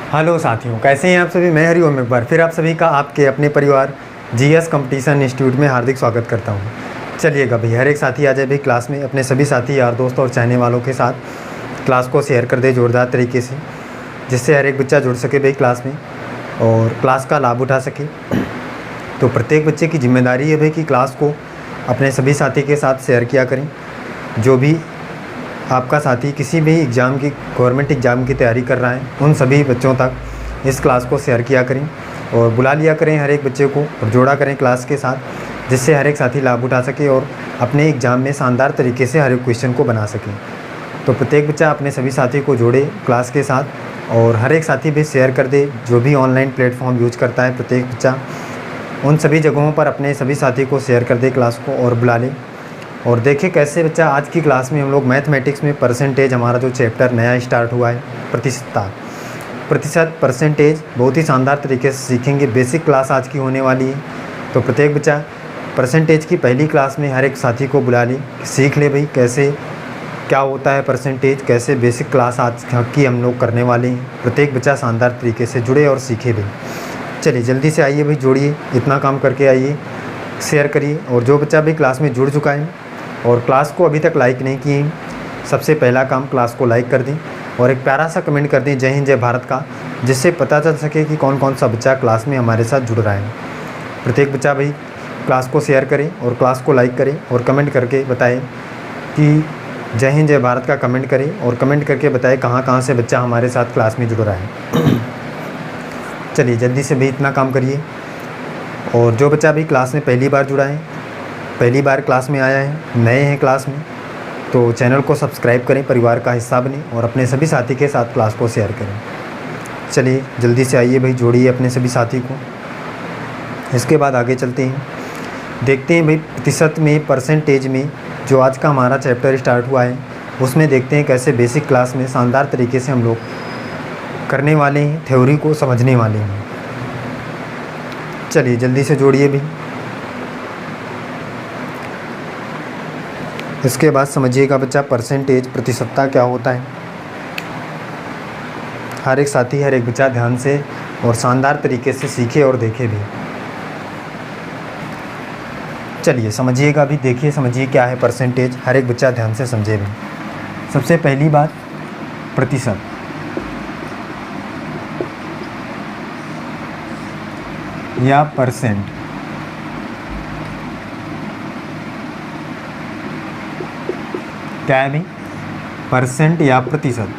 Hello साथियों, कैसे हैं आप सभी। मैं हरिओम एक बार फिर आप सभी का आपके अपने परिवार जीएस कंपटीशन इंस्टीट्यूट में हार्दिक स्वागत करता हूं। चलिएगा भाई, हर एक साथी आ जाए भाई क्लास में, अपने सभी साथी यार दोस्त और चाहने वालों के साथ क्लास को शेयर कर दे ज़ोरदार तरीके से, जिससे हर एक बच्चा जुड़ सके भाई क्लास में और क्लास का लाभ उठा सके। तो प्रत्येक बच्चे की जिम्मेदारी है भाई कि क्लास को अपने सभी साथी के साथ शेयर किया करें। जो भी आपका साथी किसी भी एग्ज़ाम की, गवर्नमेंट एग्ज़ाम की तैयारी कर रहा है, उन सभी बच्चों तक इस क्लास को शेयर किया करें और बुला लिया करें हर एक बच्चे को और जोड़ा करें क्लास के साथ, जिससे हर एक साथी लाभ उठा सके और अपने एग्ज़ाम में शानदार तरीके से हर एक क्वेश्चन को बना सके। तो प्रत्येक बच्चा अपने सभी साथी को जोड़े क्लास के साथ और हर एक साथी भी शेयर कर दे। जो भी ऑनलाइन प्लेटफॉर्म यूज करता है प्रत्येक बच्चा उन सभी जगहों पर अपने सभी साथी को शेयर कर दे क्लास को और बुला ले। और देखिए कैसे बच्चा आज की क्लास में हम लोग मैथमेटिक्स में परसेंटेज, हमारा जो चैप्टर नया स्टार्ट हुआ है, प्रतिशत परसेंटेज, बहुत ही शानदार तरीके से सीखेंगे। बेसिक क्लास आज की होने वाली है। तो प्रत्येक बच्चा परसेंटेज की पहली क्लास में हर एक साथी को बुला ले, सीख ले भाई कैसे क्या होता है परसेंटेज, कैसे बेसिक क्लास आज की हम लोग करने वाले हैं। प्रत्येक बच्चा शानदार तरीके से जुड़े और सीखे भाई। चलिए जल्दी से आइए भाई, जोड़िए, इतना काम करके आइए, शेयर करिए। और जो बच्चा भी क्लास में जुड़ चुका है और क्लास को अभी तक लाइक नहीं किए, सबसे पहला काम क्लास को लाइक कर दें और एक प्यारा सा कमेंट कर दें जय हिंद जय भारत का, जिससे पता चल सके कि कौन कौन सा बच्चा क्लास में हमारे साथ जुड़ रहा है। प्रत्येक बच्चा भाई क्लास को शेयर करें और क्लास को लाइक करें और कमेंट करके बताएं कि जय हिंद जय भारत का कमेंट करें और कमेंट करके बताएं कहाँ कहाँ से बच्चा हमारे साथ क्लास में जुड़ रहा है। चलिए जल्दी से भाई इतना काम करिए। और जो बच्चा भी क्लास में पहली बार जुड़ा है, पहली बार क्लास में आया है, नए हैं क्लास में, तो चैनल को सब्सक्राइब करें, परिवार का हिस्सा बने और अपने सभी साथी के साथ क्लास को शेयर करें। चलिए जल्दी से आइए भाई, जोड़िए अपने सभी साथी को। इसके बाद आगे चलते हैं, देखते हैं भाई प्रतिशत में, परसेंटेज में जो आज का हमारा चैप्टर स्टार्ट हुआ है उसमें देखते हैं कैसे बेसिक क्लास में शानदार तरीके से हम लोग करने वाले हैं, थ्योरी को समझने वाले हैं। चलिए जल्दी से जोड़िए भी। इसके बाद समझिएगा बच्चा परसेंटेज, प्रतिशतता क्या होता है। हर एक साथी, हर एक बच्चा ध्यान से और शानदार तरीके से सीखे और देखे भी। चलिए समझिएगा भी, देखिए समझिए क्या है परसेंटेज, हर एक बच्चा ध्यान से समझे भी। सबसे पहली बात, प्रतिशत। या परसेंट, क्या है भाई, परसेंट या प्रतिशत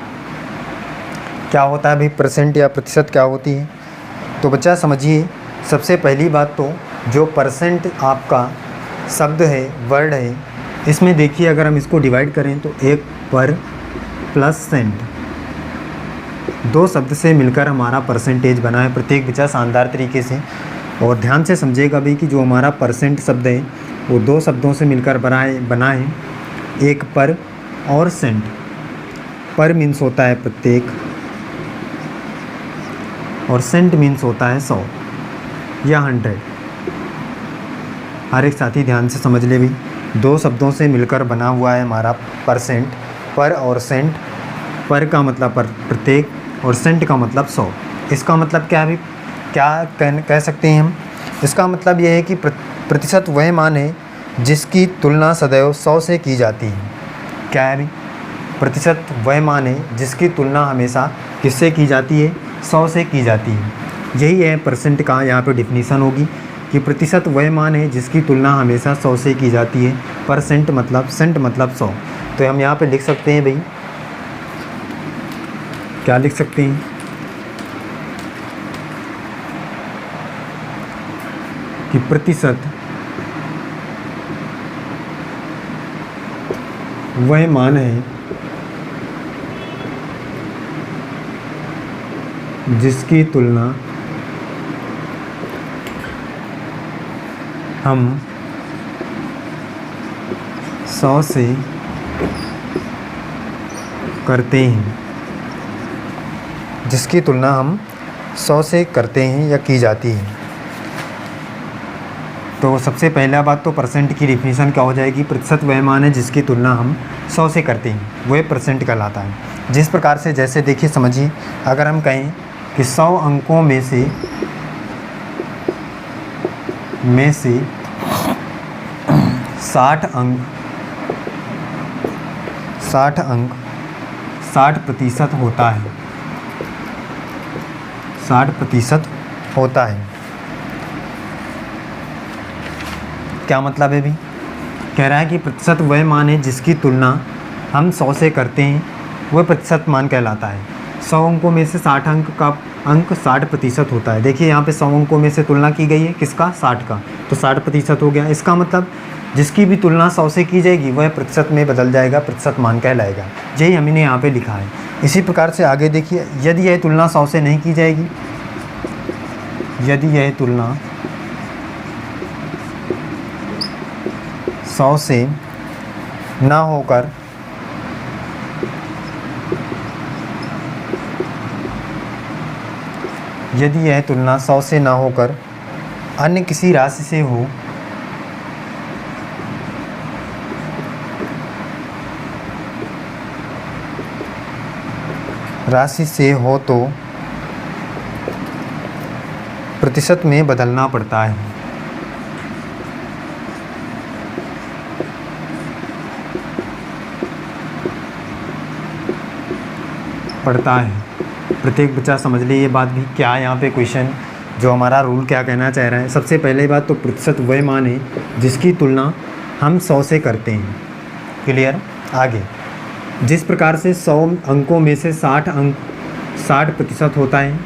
क्या होता है भाई, परसेंट या प्रतिशत क्या होती है। तो बच्चा समझिए, सबसे पहली बात तो जो परसेंट आपका शब्द है, वर्ड है, इसमें देखिए अगर हम इसको डिवाइड करें तो एक पर प्लस सेंट, दो शब्द से मिलकर हमारा परसेंटेज बना है। प्रत्येक बच्चा शानदार तरीके से और ध्यान से समझेगा भी कि जो हमारा परसेंट शब्द है वो दो शब्दों से मिलकर बना है, एक पर और सेंट। पर मीन्स होता है प्रत्येक और सेंट मीन्स होता है 100 या 100। हर एक साथी ध्यान से समझ ले भी, दो शब्दों से मिलकर बना हुआ है हमारा परसेंट, पर और सेंट। पर का मतलब पर प्रत्येक और सेंट का मतलब 100। इसका मतलब क्या है, क्या कह सकते हैं हम, इसका मतलब यह है कि प्रतिशत वह मान है जिसकी तुलना सदैव 100 से की जाती है। क्या है अभी, प्रतिशत वह मान है जिसकी तुलना हमेशा किससे की जाती है, 100 से की जाती है। यही है परसेंट का यहाँ पे डिफिनीसन होगी कि प्रतिशत वह मान है जिसकी तुलना हमेशा 100 से की जाती है। परसेंट मतलब, सेंट मतलब 100। तो हम यहाँ पे लिख सकते हैं भाई, क्या लिख सकते हैं कि प्रतिशत वह मान है जिसकी तुलना हम 100 से करते हैं, जिसकी तुलना हम 100 से करते हैं या की जाती है। तो सबसे पहला बात तो परसेंट की डिफिनीशन क्या हो जाएगी, प्रतिशत वह मान है जिसकी तुलना हम 100 से करते हैं, वह परसेंट कहलाता है। जिस प्रकार से, जैसे देखिए समझिए, अगर हम कहें कि 100 अंकों में से 60 अंक 60% होता है, 60% होता है। क्या मतलब है भी? कह रहा है कि प्रतिशत वह मान है जिसकी तुलना हम 100 से करते हैं, वह प्रतिशत मान कहलाता है। 100 अंकों में से 60 अंक का अंक 60% होता है। देखिए यहाँ पे 100 अंकों में से तुलना की गई है किसका? 60 का, तो 60% हो गया। इसका मतलब जिसकी भी तुलना 100 से की जाएगी वह प्रतिशत में बदल जाएगा, प्रतिशत मान कहलाएगा। यही हमने यहाँ पे लिखा है। इसी प्रकार से आगे देखिए, यदि यह तुलना 100 से नहीं की जाएगी, यदि यह तुलना 100 से ना होकर यदि यह तुलना 100 से ना होकर अन्य किसी राशि से हो, तो प्रतिशत में बदलना पड़ता है। प्रत्येक बच्चा समझ ले ये बात भी। क्या यहाँ पे क्वेश्चन जो हमारा रूल क्या कहना चाह रहा है? सबसे पहले बात तो प्रतिशत वह मान है जिसकी तुलना हम 100 से करते हैं। क्लियर? आगे जिस प्रकार से 100 अंकों में से 60% होता है,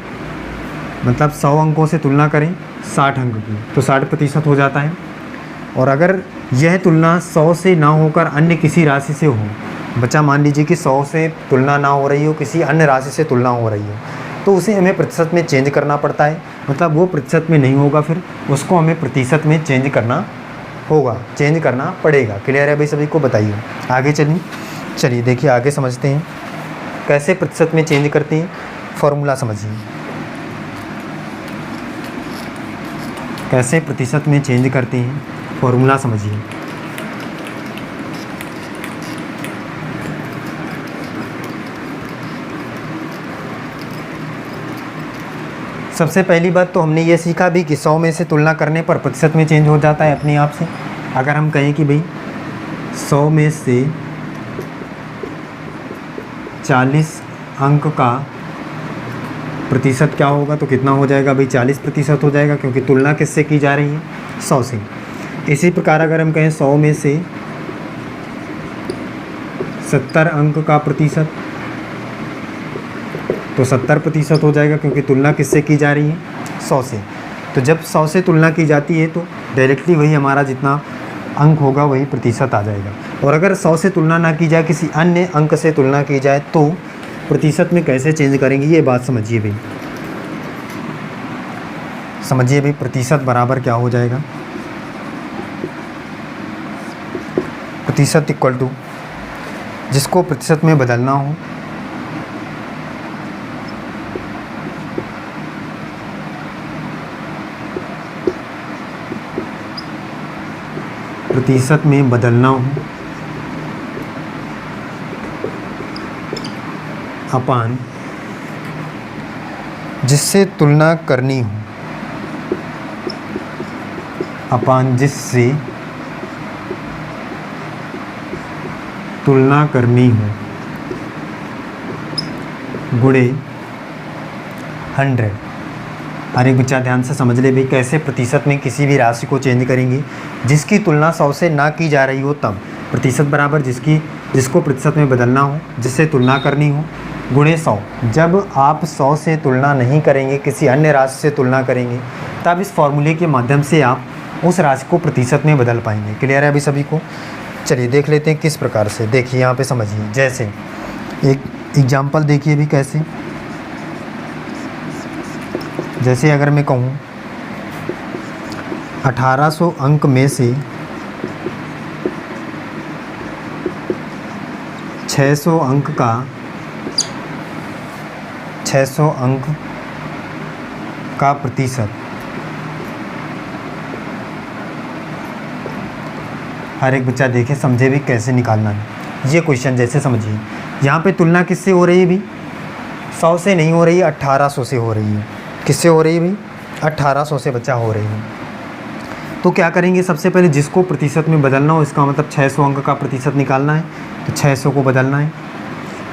मतलब 100 अंकों से तुलना करें 60 अंक की तो 60% हो जाता है। और अगर यह तुलना 100 से ना होकर अन्य किसी राशि से हो, बच्चा मान लीजिए कि 100 से तुलना ना हो रही हो, किसी अन्य राशि से तुलना हो रही हो, तो उसे हमें प्रतिशत में चेंज करना पड़ता है। मतलब वो प्रतिशत में नहीं होगा, फिर उसको हमें प्रतिशत में चेंज करना पड़ेगा। क्लियर है भाई सभी को? बताइए आगे चलिए देखिए आगे समझते हैं कैसे प्रतिशत में चेंज करते हैं। फॉर्मूला समझिए, कैसे प्रतिशत में चेंज करते हैं, फॉर्मूला समझिए। सबसे पहली बात तो हमने ये सीखा भी कि 100 में से तुलना करने पर प्रतिशत में चेंज हो जाता है अपने आप से। अगर हम कहें कि भाई 100 में से 40 अंक का प्रतिशत क्या होगा, तो कितना हो जाएगा भाई? 40% हो जाएगा, क्योंकि तुलना किससे की जा रही है? 100 से। इसी प्रकार अगर हम कहें 100 में से 70 अंक का प्रतिशत, तो 70% हो जाएगा, क्योंकि तुलना किससे की जा रही है? 100 से। तो जब 100 से तुलना की जाती है तो डायरेक्टली वही हमारा जितना अंक होगा वही प्रतिशत आ जाएगा। और अगर 100 से तुलना ना की जाए, किसी अन्य अंक से तुलना की जाए, तो प्रतिशत में कैसे चेंज करेंगे ये बात समझिए भाई। प्रतिशत बराबर क्या हो जाएगा? प्रतिशत इक्वल टू जिसको प्रतिशत में बदलना हो प्रतिशत में बदलना हो अपान जिससे तुलना करनी हो, अपान जिससे तुलना करनी हो, गुणे 100। हर एक बच्चा ध्यान से समझ ले भाई कैसे प्रतिशत में किसी भी राशि को चेंज करेंगे जिसकी तुलना 100 से ना की जा रही हो तब। प्रतिशत बराबर जिसको प्रतिशत में बदलना हो, जिससे तुलना करनी हो, गुणे 100। जब आप 100 से तुलना नहीं करेंगे, किसी अन्य राशि से तुलना करेंगे, तब इस फॉर्मूले के माध्यम से आप उस राशि को प्रतिशत में बदल पाएंगे। क्लियर है अभी सभी को? चलिए देख लेते हैं किस प्रकार से। देखिए यहाँ पे समझिए, जैसे एक एग्जाम्पल देखिए भी कैसे। जैसे अगर मैं कहूँ 1800 अंक में से 600 अंक का प्रतिशत, हर एक बच्चा देखे समझे भी कैसे निकालना है ये क्वेश्चन। जैसे समझिए यहाँ पे तुलना किससे हो रही है भी? 100 से नहीं हो रही है, 1800 से हो रही है। किससे हो रही है भाई? 1800 से बच्चा हो रही है। तो क्या करेंगे, सबसे पहले जिसको प्रतिशत में बदलना हो, इसका मतलब 600 अंक का प्रतिशत निकालना है, तो 600 को बदलना है।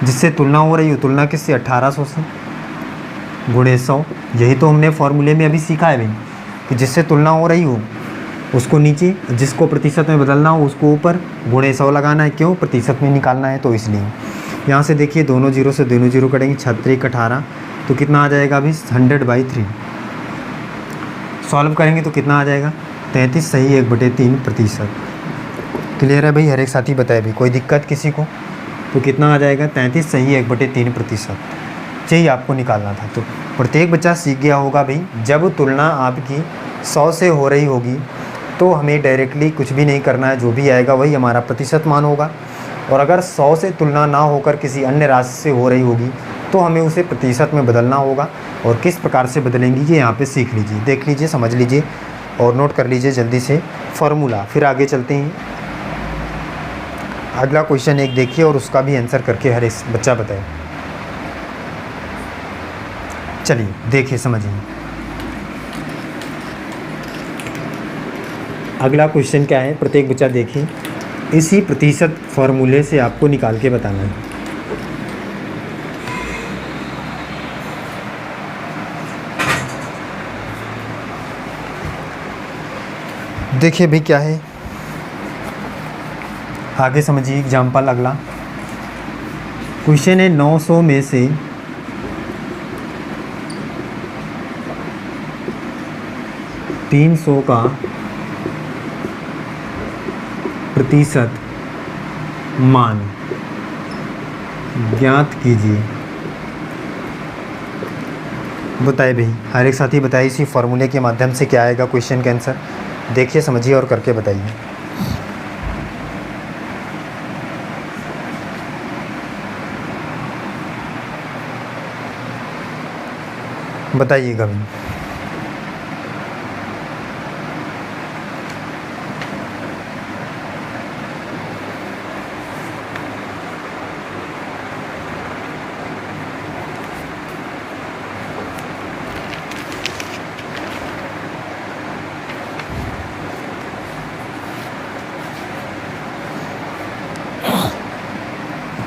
जिससे तुलना हो रही हो, तुलना किससे? 1800 से गुणे 100। यही तो हमने फॉर्मूले में अभी सीखा है भाई, कि जिससे तुलना हो रही हो उसको नीचे, जिसको प्रतिशत में बदलना हो उसको ऊपर, गुणे 100 लगाना है। क्यों? प्रतिशत में निकालना है, तो इसलिए। यहाँ से देखिए, दोनों जीरो से दोनों जीरो कटेंगे, 36 18, तो कितना आ जाएगा अभी? 100/3। सॉल्व करेंगे तो कितना आ जाएगा? 33 सही 1/3%। क्लियर है भाई? हर एक साथी बताए भाई, कोई दिक्कत किसी को? तो कितना आ जाएगा? 33 सही 1/3% चाहिए आपको निकालना था। तो प्रत्येक बच्चा सीख गया होगा भाई, जब तुलना आपकी 100 से हो रही होगी तो हमें डायरेक्टली कुछ भी नहीं करना है, जो भी आएगा वही हमारा प्रतिशत मान होगा। और अगर 100 से तुलना ना होकर किसी अन्य राशि से हो रही होगी तो हमें उसे प्रतिशत में बदलना होगा। और किस प्रकार से बदलेंगे ये यहाँ पे सीख लीजिए, देख लीजिए, समझ लीजिए और नोट कर लीजिए जल्दी से फॉर्मूला। फिर आगे चलते हैं। अगला क्वेश्चन एक देखिए और उसका भी आंसर करके हर एक बच्चा बताए। चलिए देखिए, समझिए। अगला क्वेश्चन क्या है, प्रत्येक बच्चा देखिए। इसी प्रतिशत फॉर्मूले से आपको निकाल के बताना है। देखिए भाई क्या है, आगे समझिए। एग्जाम्पल अगला क्वेश्चन है, 900 में से 300 का प्रतिशत मान ज्ञात कीजिए। बताइए भाई, हर एक साथी बताइए इसी फॉर्मूले के माध्यम से क्या आएगा क्वेश्चन का आंसर। देखिए, समझिए और करके बताइए। बताइएगा भाई।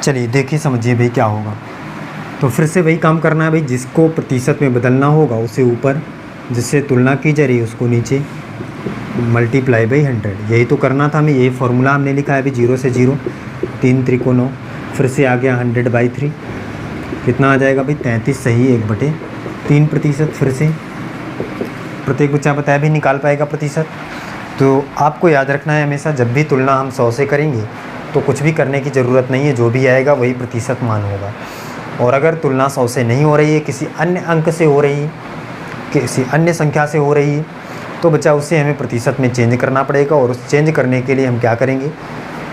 चलिए देखिए, समझिए भाई क्या होगा। तो फिर से वही काम करना है भाई, जिसको प्रतिशत में बदलना होगा उसे ऊपर, जिससे तुलना की जा रही है उसको नीचे, मल्टीप्लाई बाई 100। यही तो करना था हमें, यही फार्मूला हमने लिखा है अभी। 0 से 0, 3 त्रिको 9, फिर से आ गया 100/3। कितना आ जाएगा भाई? 33 सही 1/3%। फिर से प्रत्येक बच्चा बताया भी निकाल पाएगा प्रतिशत। तो आपको याद रखना है हमेशा, जब भी तुलना हम 100 से करेंगे तो कुछ भी करने की ज़रूरत नहीं है, जो भी आएगा वही प्रतिशत मान होगा। और अगर तुलना 100 से नहीं हो रही है, किसी अन्य अंक से हो रही है, किसी अन्य संख्या से हो रही है, तो बच्चा उसे हमें प्रतिशत में चेंज करना पड़ेगा। और उस चेंज करने के लिए हम क्या करेंगे,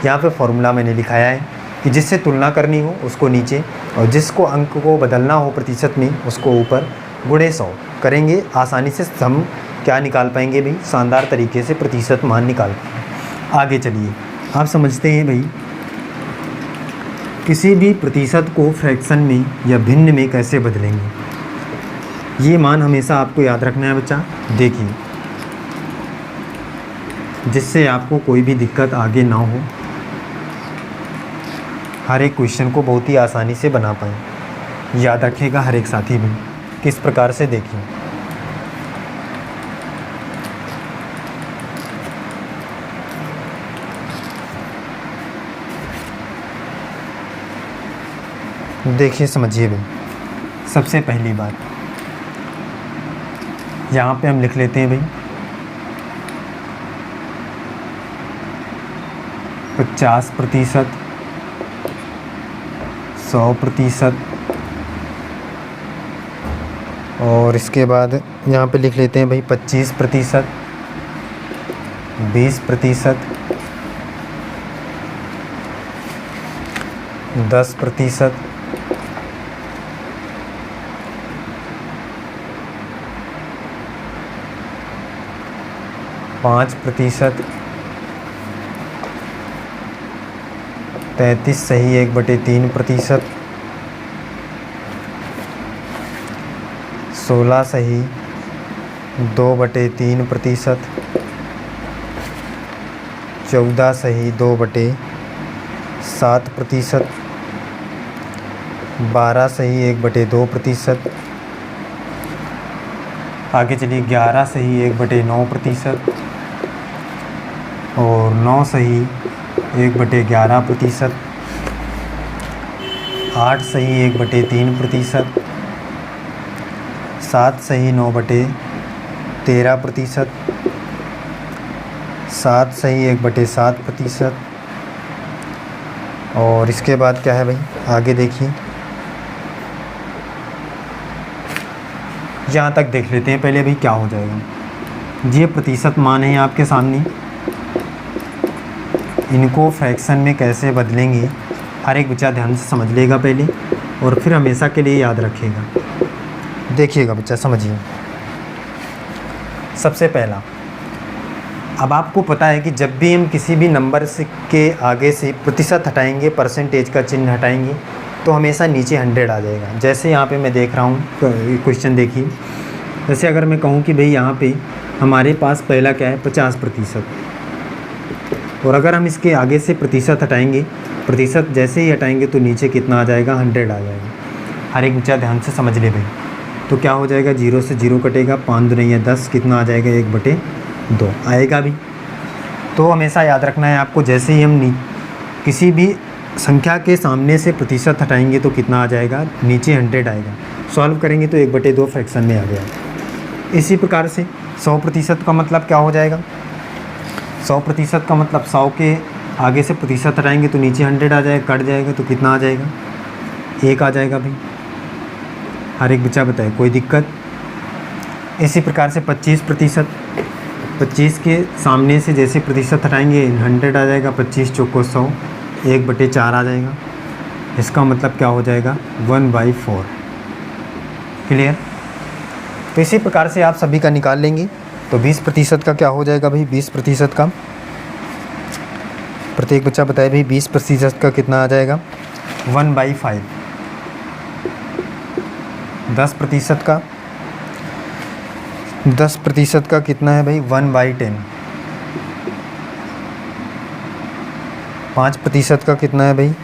यहाँ पे फॉर्मूला मैंने लिखाया है कि जिससे तुलना करनी हो उसको नीचे, और जिसको अंक को बदलना हो प्रतिशत में उसको ऊपर, गुणे 100 करेंगे। आसानी से हम क्या निकाल पाएंगे भाई? शानदार तरीके से प्रतिशत मान निकाल पाएंगे। आगे चलिए, आप समझते हैं भाई, किसी भी प्रतिशत को फ्रैक्शन में या भिन्न में कैसे बदलेंगे। ये मान हमेशा आपको याद रखना है बच्चा। देखिए, जिससे आपको कोई भी दिक्कत आगे ना हो, हर एक क्वेश्चन को बहुत ही आसानी से बना पाएँ। याद रखिएगा हर एक साथी भी, किस प्रकार से देखिए। देखिए, समझिए भाई। सबसे पहली बात यहाँ पे हम लिख लेते हैं भाई 50%, 100%, और इसके बाद यहाँ पे लिख लेते हैं भाई 25%, 20%, 10%, 5%, 33 सही 1/3%, 16 सही 2/3%, 14 सही 2/7%, 12 सही 1/2%, आगे चलिए 11 सही 1/9% और 9 सही 1/11%, 8 सही 1/3%, 7 सही 9/13%, 7 सही 1/7%। और इसके बाद क्या है भाई, आगे देखिए, यहाँ तक देख लेते हैं पहले भाई क्या हो जाएगा। ये प्रतिशत मान है आपके सामने, इनको फ्रैक्शन में कैसे बदलेंगे हर एक बच्चा ध्यान से समझ लेगा पहले, और फिर हमेशा के लिए याद रखेगा। देखिएगा बच्चा, समझिए। सबसे पहला, अब आपको पता है कि जब भी हम किसी भी नंबर से के आगे से प्रतिशत हटाएंगे, परसेंटेज का चिन्ह हटाएंगे, तो हमेशा नीचे 100 आ जाएगा। जैसे यहाँ पे मैं देख रहा हूँ क्वेश्चन, देखिए। जैसे अगर मैं कहूँ कि भाई यहाँ पे हमारे पास पहला क्या है, 50%, और अगर हम इसके आगे से प्रतिशत हटाएंगे, प्रतिशत जैसे ही हटाएंगे तो नीचे कितना आ जाएगा, 100 आ जाएगा। हर एक बच्चा ध्यान से समझ ले भाई। तो क्या हो जाएगा, 0 से 0 कटेगा, 5 दूनी है 10, कितना आ जाएगा, 1/2 आएगा भी। तो हमेशा याद रखना है आपको, जैसे ही हम किसी भी संख्या के सामने से प्रतिशत हटाएंगे तो कितना आ जाएगा, नीचे 100 आएगा। सॉल्व करेंगे तो 1/2 फ्रैक्शन में आ गया। इसी प्रकार से 100% का मतलब क्या हो जाएगा, 100% का मतलब 100 के आगे से प्रतिशत हटाएंगे तो नीचे 100 आ जाएगा, कट जाएगा तो कितना आ जाएगा, 1 आ जाएगा भाई। हर एक बच्चा बताए, कोई दिक्कत। इसी प्रकार से 25%, 25 के सामने से जैसे प्रतिशत हटाएंगे 100 आ जाएगा, 25 चौको 100, 1/4 आ जाएगा। इसका मतलब क्या हो जाएगा, 1/4। क्लियर। तो इसी प्रकार से आप सभी का निकाल लेंगे। तो 20% का क्या हो जाएगा भाई, 20% का, प्रत्येक बच्चा बताए भाई 20% का कितना आ जाएगा, 1/5। 10% का, 10% का कितना है भाई, 1/10। 5% का कितना है भाई,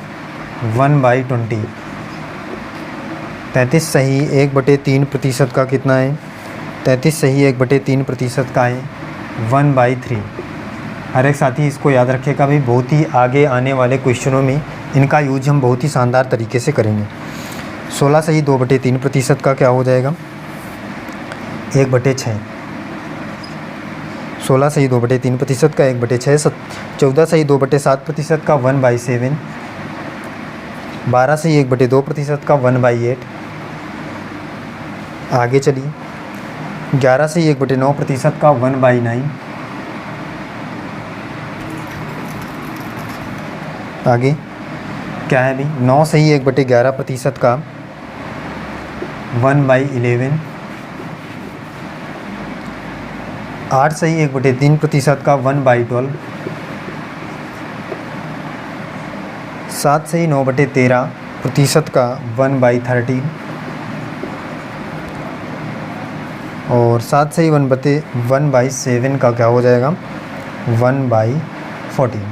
1/20। 33 सही 1/3% का कितना है, 33 सही 1/3% का है, 1/3। हर एक साथी इसको याद रखेगा भाई, बहुत ही आगे आने वाले क्वेश्चनों में इनका यूज हम बहुत ही शानदार तरीके से करेंगे। 16 सही 2/3% का क्या हो जाएगा, 1/6। 16 सही 2/3% का 1/6। 14 सही 2/7% का 1/7। 12 सही 1/2% का 1/8। आगे चलिए, 11 सही 1/9% का 1/9। आगे क्या है भाई, 9 सही 1/11% का 1/11। 8 सही 1/3% का 1/12। 7 सही 9/13% का 1/13। और 7 सही 1/7 का क्या हो जाएगा, 1/14।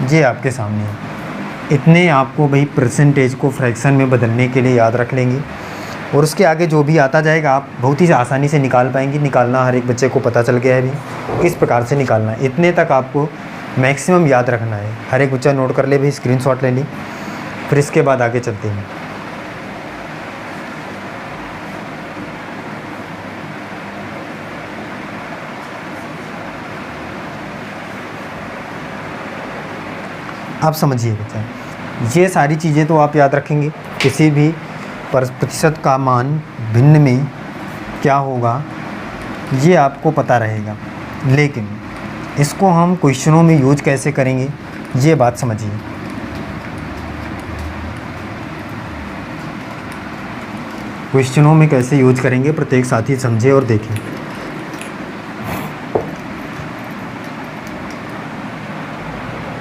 ये आपके सामने है। इतने आपको भाई परसेंटेज को फ्रैक्शन में बदलने के लिए याद रख लेंगे, और उसके आगे जो भी आता जाएगा आप बहुत ही आसानी से निकाल पाएंगे। निकालना हर एक बच्चे को पता चल गया है भी किस प्रकार से निकालना है। इतने तक आपको मैक्सिमम याद रखना है। हर एक बच्चा नोट कर ले भाई, स्क्रीनशॉट ले ली, फिर इसके बाद आगे चलते हैं। आप समझिए बच्चा, ये सारी चीज़ें तो आप याद रखेंगे। किसी भी प्रतिशत का मान भिन्न में क्या होगा ये आपको पता रहेगा, लेकिन इसको हम क्वेश्चनों में यूज कैसे करेंगे ये बात समझिए। क्वेश्चनों में कैसे यूज करेंगे प्रत्येक साथी समझे और देखें।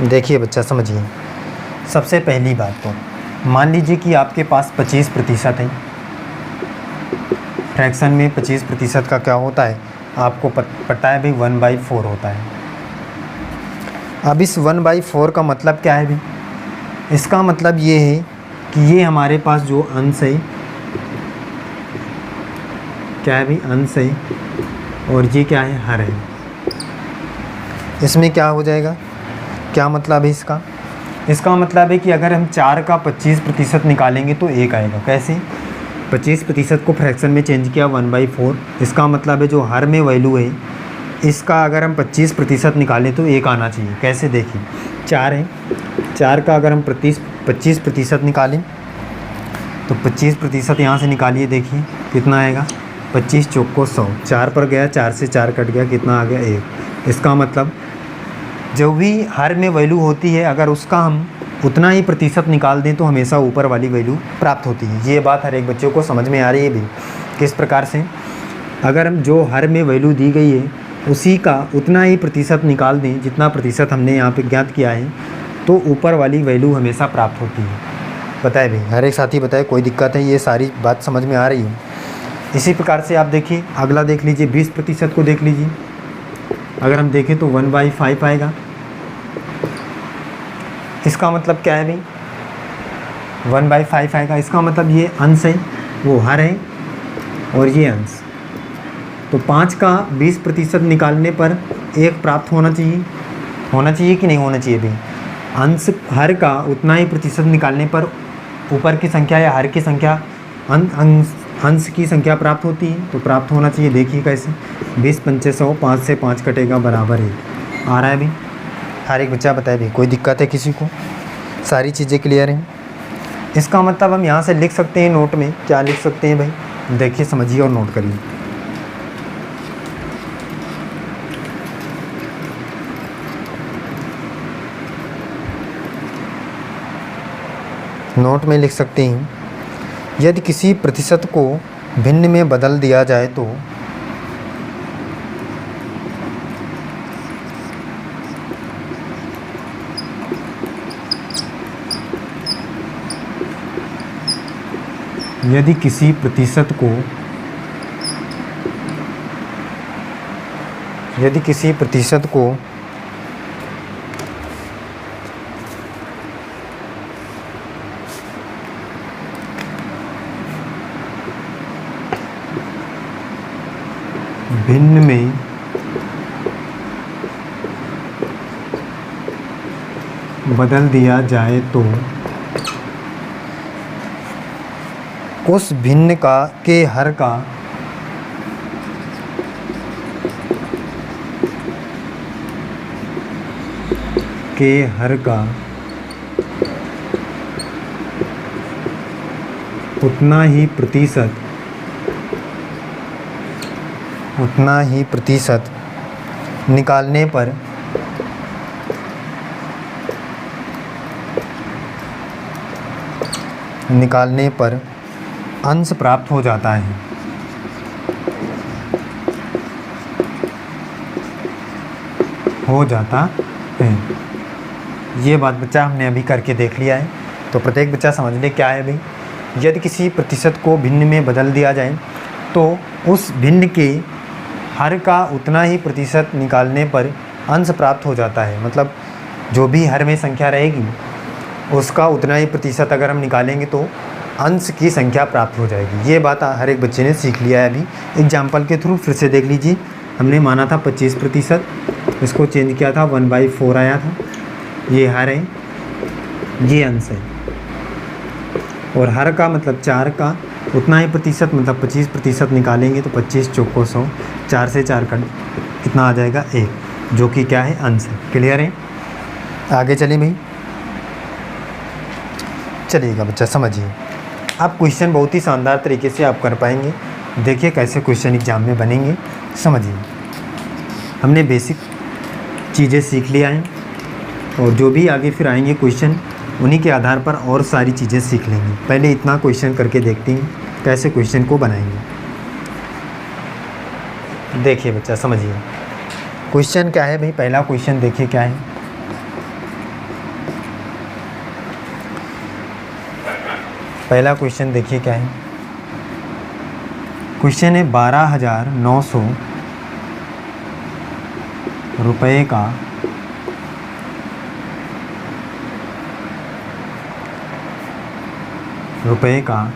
देखिए बच्चा, समझिए। सबसे पहली बात तो मान लीजिए कि आपके पास 25% है। फ्रैक्शन में 25% का क्या होता है आपको पता है भाई, 1/4 होता है। अब इस 1/4 का मतलब क्या है भाई? इसका मतलब ये है कि ये हमारे पास जो अंश है, क्या है भाई? अंश है, और ये क्या है? हर है। इसमें क्या हो जाएगा? क्या मतलब है इसका? इसका मतलब है कि अगर हम 4 का 25% निकालेंगे तो 1 आएगा। कैसे? 25% को फ्रैक्शन में चेंज किया 1/4, इसका मतलब है जो हर में वैल्यू है इसका अगर हम 25% निकालें तो 1 आना चाहिए। कैसे? देखिए, 4 है, 4 का अगर हम 25% निकालें तो 25% यहाँ से निकालिए, देखिए कितना आएगा? 25 चौको 100, 4 पर गया, 4 से 4 कट गया, कितना आ गया? 1। इसका मतलब जो भी हर में वैल्यू होती है अगर उसका हम उतना ही प्रतिशत निकाल दें तो हमेशा ऊपर वाली वैल्यू प्राप्त होती है। ये बात हर एक बच्चों को समझ में आ रही है भी। किस प्रकार से? अगर हम जो हर में वैल्यू दी गई है उसी का उतना ही प्रतिशत निकाल दें जितना प्रतिशत हमने यहाँ पे ज्ञात किया है तो ऊपर वाली वैल्यू हमेशा प्राप्त होती है। बताए भाई, हर एक साथी बताए कोई दिक्कत है? ये सारी बात समझ में आ रही है? इसी प्रकार से आप देखिए, अगला देख लीजिए, 20% को देख लीजिए। अगर हम देखें तो 1/5 आएगा। इसका मतलब क्या है भाई? 1/5 आएगा। इसका मतलब ये अंश है, वो हर है, और ये अंश। तो 5 का 20% निकालने पर 1 प्राप्त होना चाहिए। होना चाहिए कि नहीं होना चाहिए भाई? अंश हर का उतना ही प्रतिशत निकालने पर ऊपर की संख्या या हर की संख्या अंश की संख्या प्राप्त होती है, तो प्राप्त होना चाहिए। देखिए कैसे? 20 पंचे 100, 5 से 5 कटेगा बराबर 1। आ रहा है भाई? हर एक बच्चा बताए भाई, कोई दिक्कत है किसी को? सारी चीज़ें क्लियर हैं? इसका मतलब हम यहाँ से लिख सकते हैं नोट में। क्या लिख सकते हैं भाई? देखिए, समझिए और नोट करिए। नोट में लिख सकते हैं, यदि किसी प्रतिशत को भिन्न में बदल दिया जाए तो यदि किसी प्रतिशत को भिन्न में बदल दिया जाए तो उस भिन्न के हर का उतना ही प्रतिशत निकालने पर अंश प्राप्त हो जाता है। ये बात बच्चा हमने अभी करके देख लिया है, तो प्रत्येक बच्चा समझ ले क्या है भाई। यदि किसी प्रतिशत को भिन्न में बदल दिया जाए तो उस भिन्न के हर का उतना ही प्रतिशत निकालने पर अंश प्राप्त हो जाता है। मतलब जो भी हर में संख्या रहेगी उसका उतना ही प्रतिशत अगर हम निकालेंगे तो अंश की संख्या प्राप्त हो जाएगी। ये बात हर एक बच्चे ने सीख लिया है। अभी एग्जाम्पल के थ्रू फिर से देख लीजिए। हमने माना था 25%, इसको चेंज किया था 1/4 आया था। ये हर है, ये अंश है, और हर का मतलब 4 का उतना ही प्रतिशत मतलब 25% निकालेंगे तो 25 चौको 100, 4 से 4 कट कितना आ जाएगा? 1, जो कि क्या है? अंश है। क्लियर है? आगे चलिए भाई, चलिएगा बच्चा समझिए। आप क्वेश्चन बहुत ही शानदार तरीके से आप कर पाएंगे। देखिए कैसे क्वेश्चन एग्जाम में बनेंगे, समझिए। हमने बेसिक चीज़ें सीख लिया है, और जो भी आगे फिर आएंगे क्वेश्चन उन्हीं के आधार पर और सारी चीज़ें सीख लेंगे। पहले इतना क्वेश्चन करके देखते हैं कैसे क्वेश्चन को बनाएंगे। देखिए बच्चा समझिए, क्वेश्चन क्या है भाई? पहला क्वेश्चन देखिए क्या है। पहला क्वेश्चन देखिए क्या है। क्वेश्चन है 12,900 रुपये का रुपये का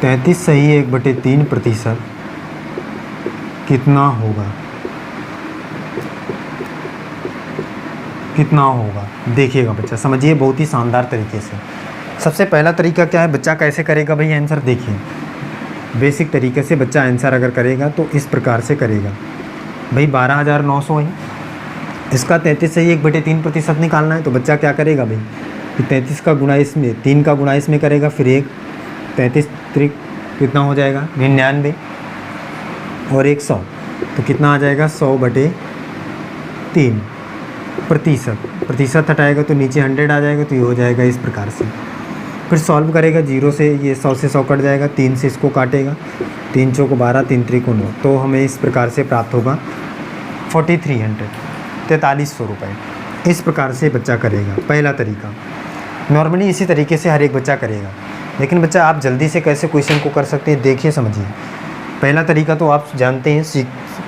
33.1/3% कितना होगा? कितना होगा देखिएगा बच्चा, समझिए बहुत ही शानदार तरीके से। सबसे पहला तरीका क्या है, बच्चा कैसे करेगा भाई आंसर? देखिए बेसिक तरीके से बच्चा आंसर अगर करेगा तो इस प्रकार से करेगा भाई। 12,900 है, इसका 33 से 1/3% निकालना है। तो बच्चा क्या करेगा भाई कि 33 का गुणा इसमें, 3 का गुणा इसमें करेगा, फिर 33 त्रिक कितना हो जाएगा 99 और 100, तो कितना आ जाएगा 100/3 प्रतिशत हटाएगा तो नीचे 100 आ जाएगा, तो ये हो जाएगा इस प्रकार से। फिर सॉल्व करेगा, 0 से ये 100 से 100 कट जाएगा, 3 से इसको काटेगा, 3 चौक 12, 3 त्रिक 9, तो हमें इस प्रकार से प्राप्त होगा 4300 रुपये। इस प्रकार से बच्चा करेगा पहला तरीका। नॉर्मली इसी तरीके से हर एक बच्चा करेगा, लेकिन बच्चा आप जल्दी से कैसे क्वेश्चन को कर सकते हैं देखिए समझिए। पहला तरीका तो आप जानते हैं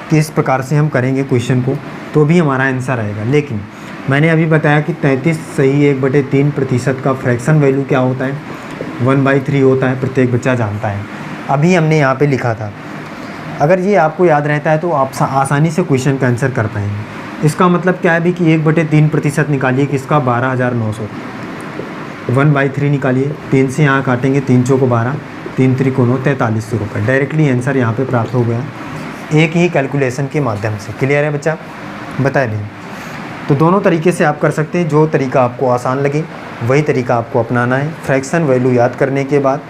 किस प्रकार से हम करेंगे क्वेश्चन को, तो भी हमारा आंसर आएगा। लेकिन मैंने अभी बताया कि 33 सही 1/3% का फ्रैक्शन वैल्यू क्या होता है, 1/3 होता है, प्रत्येक बच्चा जानता है। अभी हमने यहाँ पे लिखा था, अगर ये आपको याद रहता है तो आप आसानी से क्वेश्चन का आंसर कर पाएंगे। इसका मतलब क्या है भी कि 1/3% निकालिए किसका 12,900, 1/3 निकालिए, 3 से यहाँ काटेंगे, 3 चौक 12, 3 त्रिक 9, 4300 रुपये। डायरेक्टली आंसर यहाँ पे प्राप्त हो गया एक ही कैलकुलेशन के माध्यम से। क्लियर है बच्चा? बताए भी। तो दोनों तरीके से आप कर सकते हैं, जो तरीका आपको आसान लगे वही तरीका आपको अपनाना है। फ्रैक्शन वैल्यू याद करने के बाद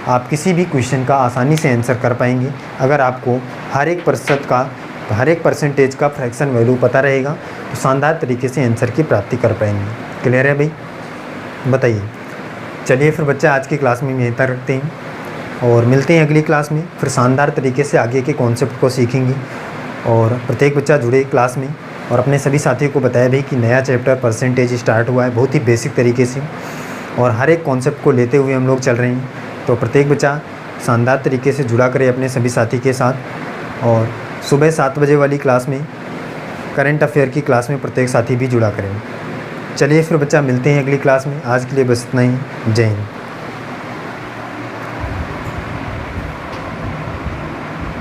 आप किसी भी क्वेश्चन का आसानी से आंसर कर पाएंगे। अगर आपको हर एक परसेंटेज का फ्रैक्शन वैल्यू पता रहेगा तो शानदार तरीके से आंसर की प्राप्ति कर पाएंगे। क्लियर है भाई? बताइए। चलिए फिर बच्चा आज की क्लास में यहीं तक रखते हैं और मिलते हैं अगली क्लास में। फिर शानदार तरीके से आगे के कॉन्सेप्ट को सीखेंगे और प्रत्येक बच्चा जुड़े क्लास में और अपने सभी साथियों को बताया भी कि नया चैप्टर परसेंटेज स्टार्ट हुआ है बहुत ही बेसिक तरीके से, और हर एक कॉन्सेप्ट को लेते हुए हम लोग चल रहे हैं। तो प्रत्येक बच्चा शानदार तरीके से जुड़ा करे अपने सभी साथी के साथ, और सुबह 7 बजे वाली क्लास में करंट अफेयर की क्लास में प्रत्येक साथी भी जुड़ा करें। चलिए फिर बच्चा मिलते हैं अगली क्लास में। आज के लिए बस इतना ही। जय हिंद।